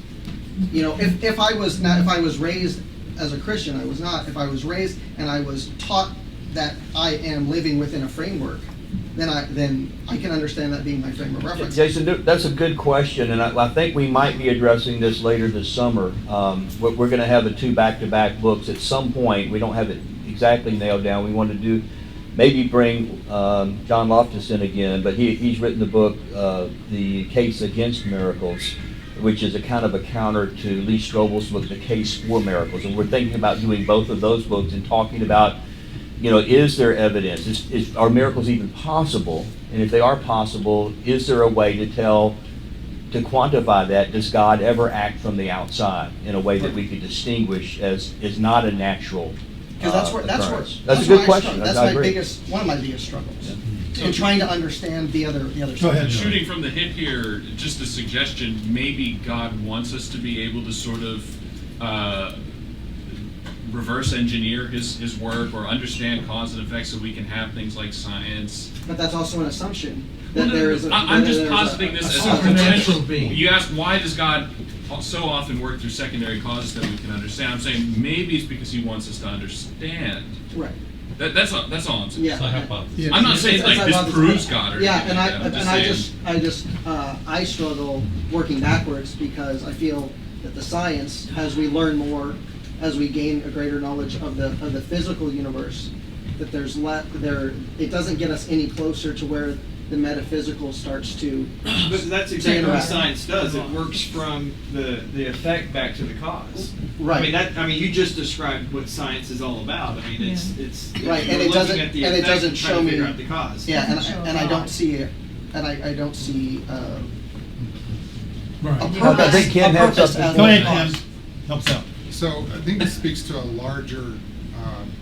You know, if I was raised as a Christian, I was not. If I was raised and I was taught that I am living within a framework, then I can understand that being my frame of reference. Jason, that's a good question, and I think we might be addressing this later this summer. We're going to have the 2 back-to-back books at some point. We don't have it exactly nailed down. We want to do, maybe bring John Loftus in again, but he's written the book, The Case Against Miracles, which is a kind of a counter to Lee Strobel's book, The Case for Miracles. And we're thinking about doing both of those books and talking about, you know, is there evidence? Are miracles even possible? And if they are possible, is there a way to quantify that? Does God ever act from the outside in a way that we could distinguish as is not a natural Because that's a good question. That's I my agree. one of my biggest struggles. In trying to understand the other side. Shooting from the hip here, just a suggestion, maybe God wants us to be able to sort of reverse engineer his work or understand cause and effect so we can have things like science. But that's also an assumption. Well, That there is a, I'm just positing this as a supernatural potential. being. You asked why does God so often work through secondary causes that we can understand. I'm saying maybe it's because he wants us to understand. Right. That's all I'm saying. Yeah. It's not hypothesis. I'm not saying like this proves God or yeah, anything and like that. I struggle working backwards because I feel that the science, as we learn more, as we gain a greater knowledge of the physical universe, that it doesn't get us any closer to where the metaphysical starts to. But that's exactly what science does. It works from the effect back to the cause. Right. I mean, you just described what science is all about. I mean, it's right, you're and it looking at the effect doesn't and trying show to me figure out the cause. Yeah, and I don't see it, and I don't see. Right. A purpose, I think Ken a had purpose something. as Go a ahead, cause. Ken. Helps out. So I think this speaks to a larger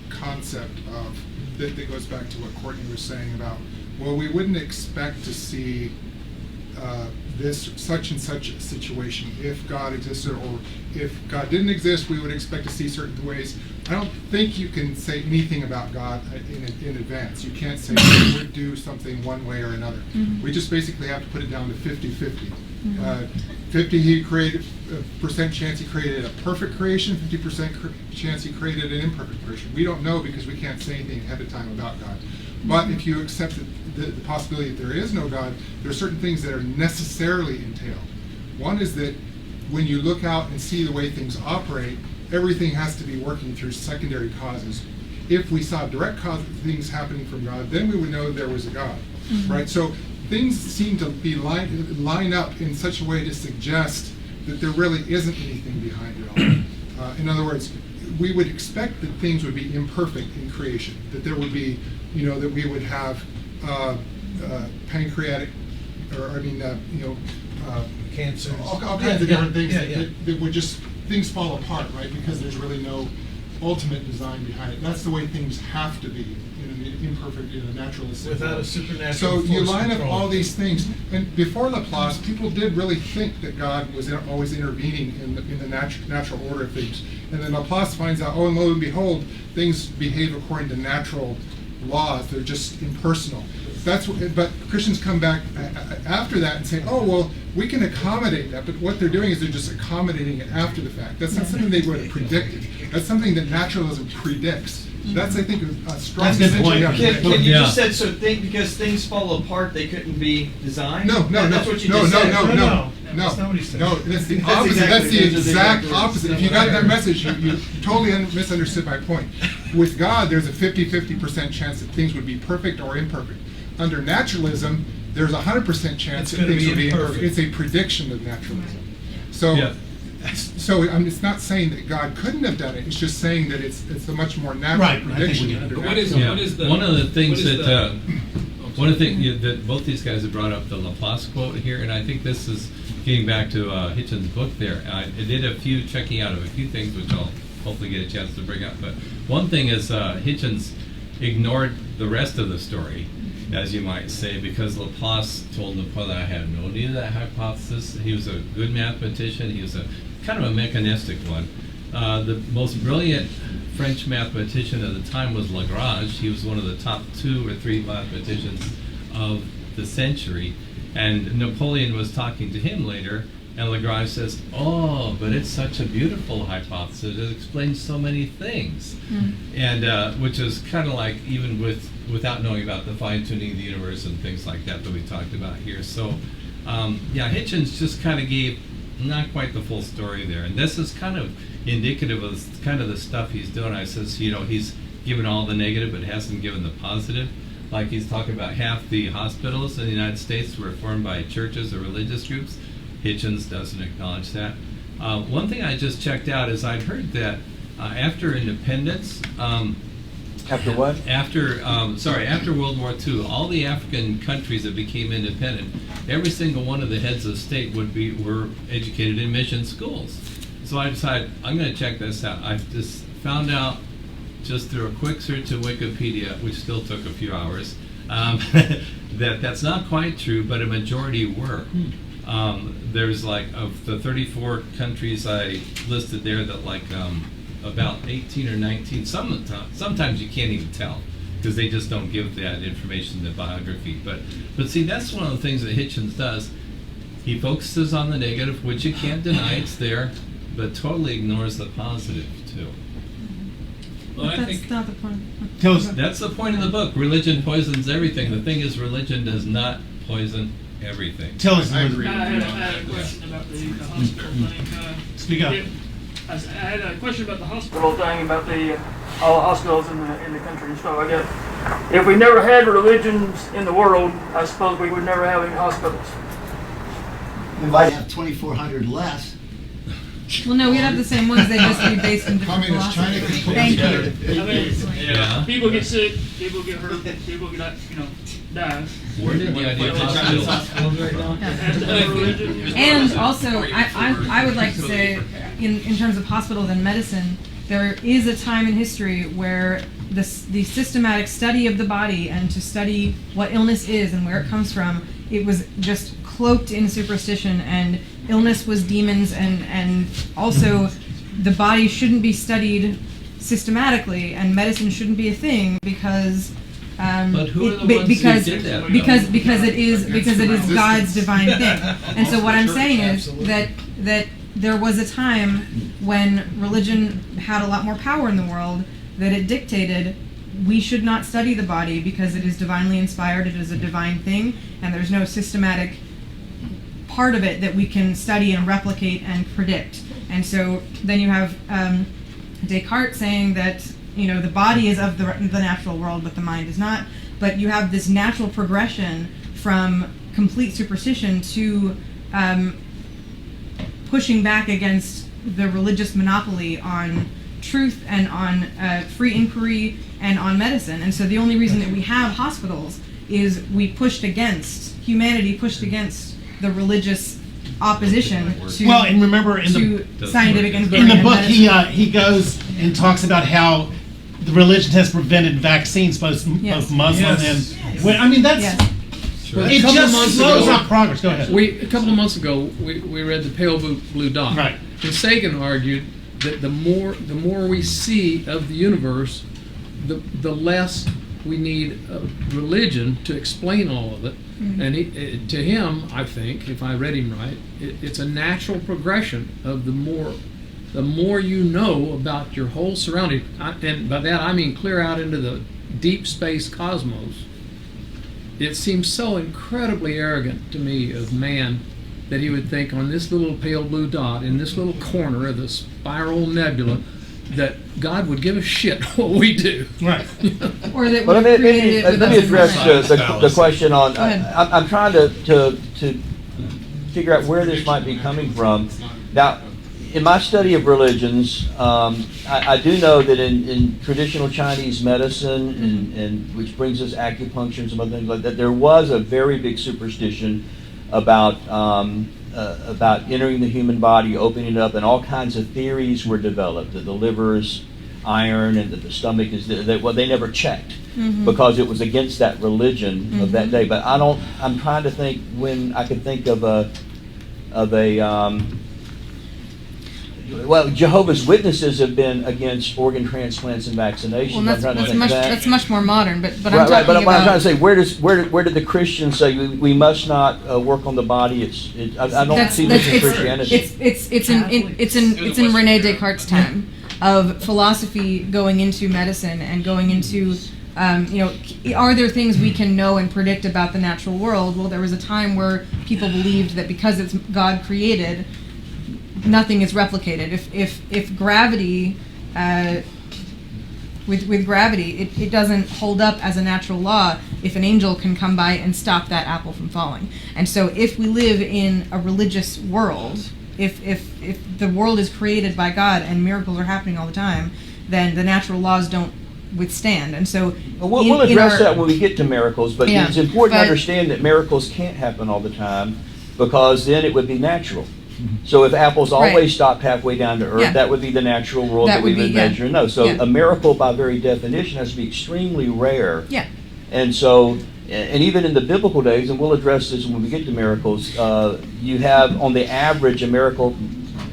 concept of that goes back to what Courtney was saying about, well, we wouldn't expect to see this such and such a situation if God existed, or if God didn't exist, we would expect to see certain ways. I don't think you can say anything about God in advance. You can't say he would do something one way or another. Mhm. We just basically have to put it down to 50-50. 50 he created percent chance he created a perfect creation, 50% chance he created an imperfect creation. We don't know because we can't say anything ahead of time about God. But if you accept the possibility that there is no God, there are certain things that are necessarily entailed. One is that when you look out and see the way things operate, everything has to be working through secondary causes. If we saw direct things happening from God, then we would know there was a God, right? So things seem to be line up in such a way to suggest that there really isn't anything behind it all. In other words, we would expect that things would be imperfect in creation, that there would be, that we would have pancreatic, Cancer. all kinds of different things that would just, things fall apart, right? Because there's really no ultimate design behind it. That's the way things have to be in an imperfect, in a naturalistic Without world. a supernatural So you force line up control. all these things, and before Laplace, people did really think that God was always intervening in the natural order of things. And then Laplace finds out, oh, and lo and behold, things behave according to natural laws. They're just impersonal. But Christians come back after that and say, oh, well, we can accommodate that, but what they're doing is they're just accommodating it after the fact. That's not something they would have predicted. That's something that naturalism predicts. That's, I think, a strong distinction you have to make. Ken, you just said because things fall apart, they couldn't be designed? No. That's what you just said. No. That's not what he said. No, that's the opposite. That's the exact opposite. If you got that message, you totally misunderstood my point. With God, there's a 50% chance that things would be perfect or imperfect. Under naturalism, there's a 100% chance that things would be imperfect. It's a prediction of naturalism. So it's not saying that God couldn't have done it. It's just saying that it's a much more natural prediction. Under What is the one of the things that both these guys have brought up the Laplace quote here, and I think this is getting back to Hitchens' book there. I did checking out of a few things, which I'll hopefully get a chance to bring up. But one thing is Hitchens ignored the rest of the story, as you might say, because Laplace told Napoleon, I have no need of that hypothesis. He was a good mathematician. He was a kind of a mechanistic one. The most brilliant French mathematician at the time was Lagrange. He was one of the top 2 or 3 mathematicians of the century. And Napoleon was talking to him later, and Lagrange says, "Oh, but it's such a beautiful hypothesis. It explains so many things," and which is kind of like even without knowing about the fine-tuning of the universe and things like that we talked about here. So, yeah, Hitchens just kind of gave not quite the full story there, and this is kind of indicative of kind of the stuff he's doing. I says, he's given all the negative, but hasn't given the positive. Like he's talking about half the hospitals in the United States were formed by churches or religious groups. Hitchens doesn't acknowledge that. One thing I just checked out is I'd heard that after independence, after what? After World War II, all the African countries that became independent, every single one of the heads of state were educated in mission schools. So I decided I'm going to check this out. I just found out just through a quick search of Wikipedia, which still took a few hours, that's not quite true, but a majority were. There's like, of the 34 countries I listed there, that like about 18 or 19, sometimes you can't even tell, because they just don't give that information in the biography. But see, that's one of the things that Hitchens does. He focuses on the negative, which you can't deny it's there, but totally ignores the positive too. Well, I That's think not the point. That's the point of the book. Religion poisons everything. The thing is, religion does not poison everything. Tell us. I had a question about the hospital thing. Speak up. I had a question about the hospital thing, about all the hospitals in the country and stuff. I guess if we never had religions in the world, I suppose we would never have any hospitals. We might have 2,400 less. Well, no, we'd have the same ones. They'd just be based in different Communist China philosophies. can Thank put you. I mean, Yeah. people get sick, people get hurt, people get, die. Where did the idea of hospitals? Has to have religion. And also, I would like to say, in terms of hospitals and medicine, there is a time in history where the systematic study of the body and to study what illness is and where it comes from, it was just cloaked in superstition, and illness was demons, and also the body shouldn't be studied systematically, and medicine shouldn't be a thing because But who are the ones who did that? because it is God's divine thing. And so what I'm saying is that there was a time when religion had a lot more power in the world, that it dictated we should not study the body because it is divinely inspired, it is a divine thing, and there's no systematic part of it that we can study and replicate and predict. And so then you have Descartes saying that the body is of the natural world, but the mind is not. But you have this natural progression from complete superstition to pushing back against the religious monopoly on truth and on free inquiry and on medicine. And so the only reason that we have hospitals is humanity pushed against the religious opposition to, and remember to scientific inquiry. In the and book, medicine. he goes and talks about how the religion has prevented vaccines, both Muslim and that's. Yes. It just slows up progress. Go ahead. A couple of months ago, we read The Pale Blue Dot. Right. And Sagan argued that the more we see of the universe, the less we need religion to explain all of it. Mm-hmm. And to him, I think, if I read him right, it's a natural progression of the more you know about your whole surrounding, and by that I mean clear out into the deep space cosmos. It seems so incredibly arrogant to me of man that he would think on this little pale blue dot in this little corner of the spiral nebula that God would give a shit what we do. Right. Or that Well, we let created it with me us in address mind. the question on. Go ahead. I'm trying to figure out where this might be coming from. Now, in my study of religions, I do know that in traditional Chinese medicine, and which brings us acupuncture and some other things like that, there was a very big superstition about entering the human body, opening it up, and all kinds of theories were developed that the liver is iron and that the stomach is they never checked because it was against that religion of that day. But I'm trying to think when I could think of a Well, Jehovah's Witnesses have been against organ transplants and vaccinations. Well, that's much more modern. But I'm right, talking right. But about. I'm trying to say, where did the Christians say we must not work on the body? I don't see this in Christianity. It's in Rene Descartes' time of philosophy going into medicine and going into. Are there things we can know and predict about the natural world? Well, there was a time where people believed that because it's God created, nothing is replicated. If gravity, with gravity, it doesn't hold up as a natural law if an angel can come by and stop that apple from falling. And so if we live in a religious world, if the world is created by God and miracles are happening all the time, then the natural laws don't withstand. And so we'll address that when we get to miracles, but it's important to understand that miracles can't happen all the time, because then it would be natural. So if apples always stopped halfway down to earth, that would be the natural world that we would measure and know. So a miracle, by very definition, has to be extremely rare. Yeah. And so, and even in the biblical days, and we'll address this when we get to miracles, you have on the average a miracle.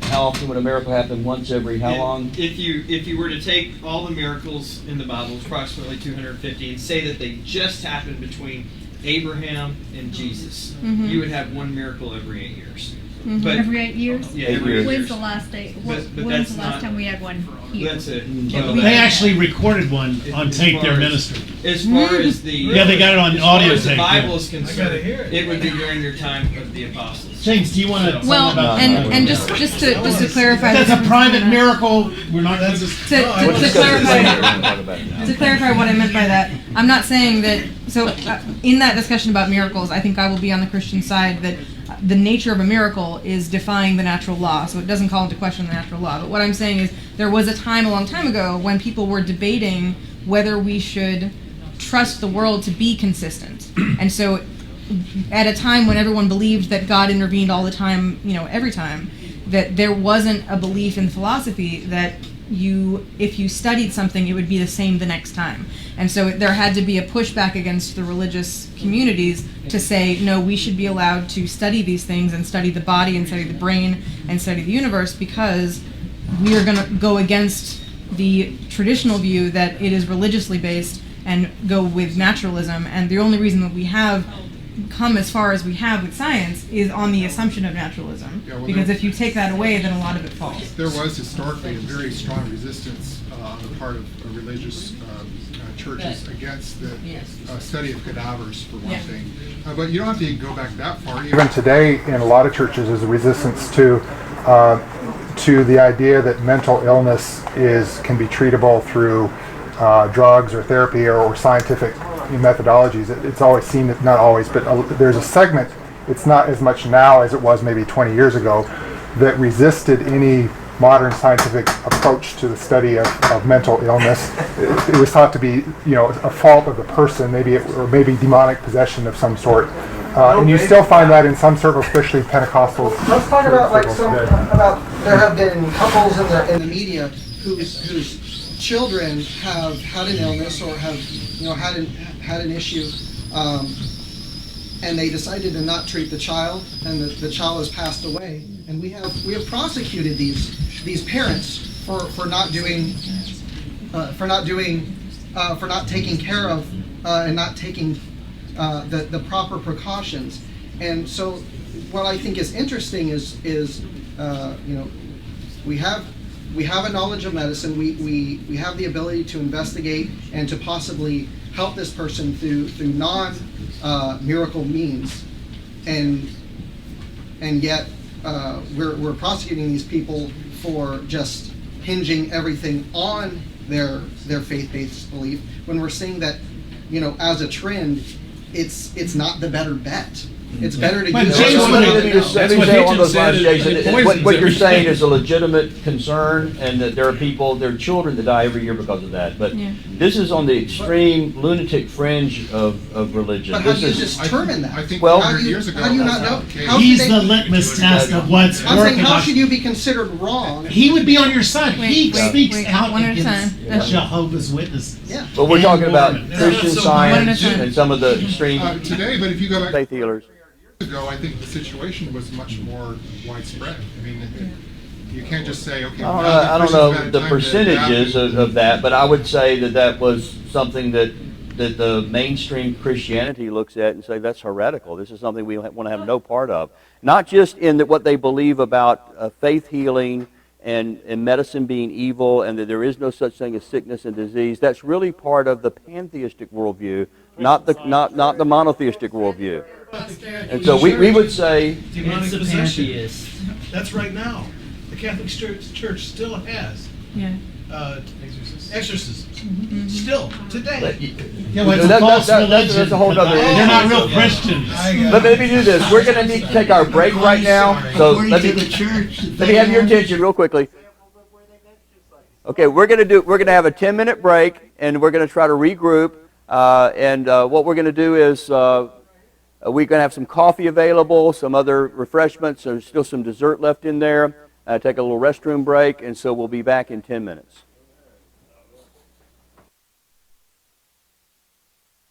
How often would a miracle happen? Once every how long? If you were to take all the miracles in the Bible, approximately 250, and say that they just happened between Abraham and Jesus, you would have one miracle every 8 years. But every 8 years? Yeah, every 8 years. When's the last day? When's the last time we had one here? That's it. They actually recorded one on tape, their ministry. As far as the yeah, they got it on audio tape. As far as the Bible is concerned, it would be during your time of the apostles. James, do you want to? Well, and just to clarify, that's a private miracle. We're not. To clarify what I meant by that, I'm not saying that. So in that discussion about miracles, I think I will be on the Christian side that the nature of a miracle is defying the natural law, so it doesn't call into question the natural law. But what I'm saying is there was a time a long time ago when people were debating whether we should trust the world to be consistent. And so at a time when everyone believed that God intervened all the time, every time, that there wasn't a belief in philosophy that if you studied something, it would be the same the next time. And so there had to be a pushback against the religious communities to say, no, we should be allowed to study these things and study the body and study the brain and study the universe, because we are going to go against the traditional view that it is religiously based and go with naturalism. And the only reason that we have come as far as we have with science is on the assumption of naturalism. Because if you take that away, then a lot of it falls. There was historically a very strong resistance on the part of religious churches against the study of cadavers, for one thing. But you don't have to go back that far. Even today, in a lot of churches, there's a resistance to the idea that mental illness can be treatable through drugs or therapy or scientific methodologies. It's always seen, not always, but there's a segment, it's not as much now as it was maybe 20 years ago, that resisted any modern scientific approach to the study of mental illness. It was thought to be, a fault of the person, or maybe demonic possession of some sort. And you still find that in some circles, especially Pentecostal. Let's talk about there have been couples in the media whose children have had an illness or have had an issue, and they decided to not treat the child, and the child has passed away. And we have prosecuted these parents for not taking care of and not taking the proper precautions. And so what I think is interesting is we have a knowledge of medicine. We have the ability to investigate and to possibly help this person through non-miracle means, and yet we're prosecuting these people for just hinging everything on their faith-based belief, when we're seeing that, as a trend, it's not the better bet. It's better to use what you're saying is a legitimate concern, and that there are children that die every year because of that. But this is on the extreme lunatic fringe of religion. But how do you determine that? I think well, 100 years ago, how do you not know? He's the litmus test of what's I'm working. saying, how should you be considered wrong? He would be on your side. He speaks out one at a time. against Jehovah's Witnesses. Yeah. But we're talking about Christian Science and some of the extreme today. But if you go back faith healers ago, I think the situation was much more widespread. I mean, You can't just say, okay. I don't know the percentages of that, but I would say that was something that the mainstream Christianity looks at and say that's heretical. This is something we want to have no part of. Not just in what they believe about faith healing and medicine being evil and that there is no such thing as sickness and disease. That's really part of the pantheistic worldview, not the monotheistic worldview. And so we would say... Demonic possession. That's right now. The Catholic Church still has exorcisms. Mm-hmm. Still, today. Yeah, well, it's a false religion. That's a whole other issue. They're not real Christians. Let me do this. We're going to need to take our break right now. So let me have your attention real quickly. Okay, we're going to have a 10-minute break, and we're going to try to regroup. And what we're going to do is we're going to have some coffee available, some other refreshments. There's still some dessert left in there. Take a little restroom break, and so we'll be back in 10 minutes.